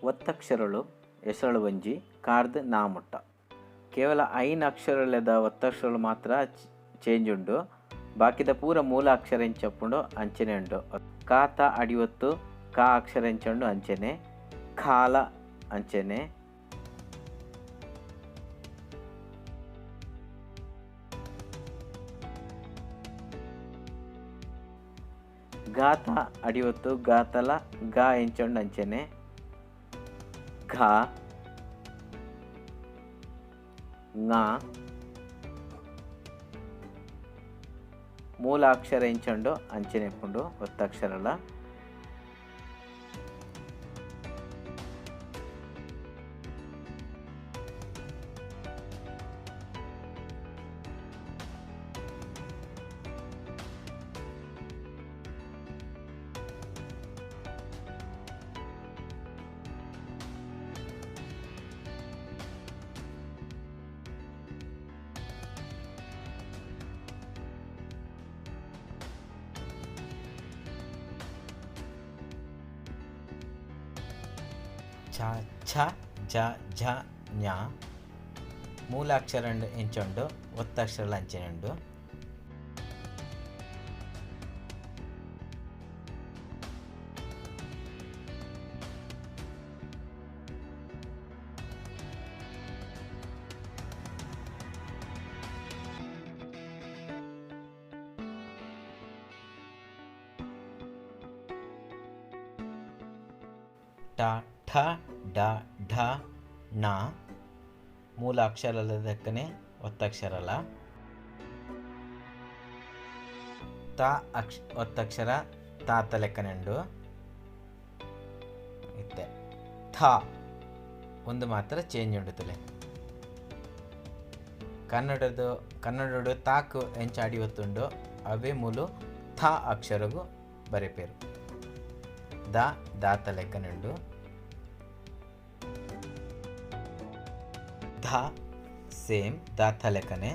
ಒತ್ತಕ್ಷರಗಳು ಹೆಸರು ಒಂಜಿ ಕಾರ್ದ್ ನಾಮುಟ್ಟ. ಕೇವಲ 5 ಅಕ್ಷರಲೆದ ಒತ್ತಕ್ಷರಗಳು ಮಾತ್ರ ಚೇಂಜ್ ಉಂಡು. ಬಾಕಿದ ಪೂರ ಮೂಲ ಅಕ್ಷರ ಎಂಚಪ್ಪುಂಡು ಅಂಚನೆ ಉಂಡು. ಕಾತ ಅಡಿವತ್ತು ಕಾ ಅಕ್ಷರ ಎಂಚುಂಡು ಅಂಚನೆ. ಕಾಲ ಅಂಚನೆ. ಗಾತ ಅಡಿವತ್ತು ಗಾತಲ ಗಾ ಎಂಚುಂಡು ಅಂಚನೆ. ಘ ಂಗ ಮೂಲ ಅಕ್ಷರ ಎಂಚುಂಡು ಅಂಚನೆ ಪುಂಡು ಒತ್ತಕ್ಷರಲ. ಛ ಛ ಜ ಝ ಞ ಮೂಲಾಕ್ಷರ ಎಂಚುಂಡು ಒತ್ತಕ್ಷರ ಅಂಚನೆ ಉಂಡು. ಟ ಠ ಡ ಢ ಣ ಮೂಲ ಅಕ್ಷರಲ ಲೆಕ್ಕನೆ ಒತ್ತಕ್ಷರಲ. ತ ಒತ್ತಕ್ಷರ ತಾತ ಲೆಕ್ಕನೆ ಉಂಡು. ಇತ್ತೆ ಥ ಒಂದು ಮಾತ್ರ ಚೇಂಜ್ ಉಂಡು ತುಲೆ. ಕನ್ನಡದ ತಾಕು ಎಂಚ ಅಡಿವತ್ತುಂಡು ಅವೇ ಮೂಲು ಥ ಅಕ್ಷರಗೂ ಬರೆಪೇರು. ದಾತ ಲೆಕ್ಕನೆ ಉಂಡು. ಧ ಸೇಮ್ ದಾತ ಲೆಕ್ಕನೆ.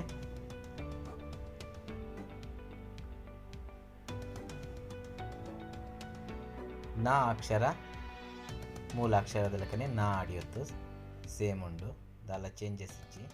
ನ ಅಕ್ಷರ ಮೂಲ ಅಕ್ಷರದ ಲೆಕ್ಕನೆ ನಾ ಅಡಿಯತ್ತು ಸೇಮ್ ಉಂಡು. ದಾಲ ಚೇಂಜಸ್ ಇಚ್ಚಿ.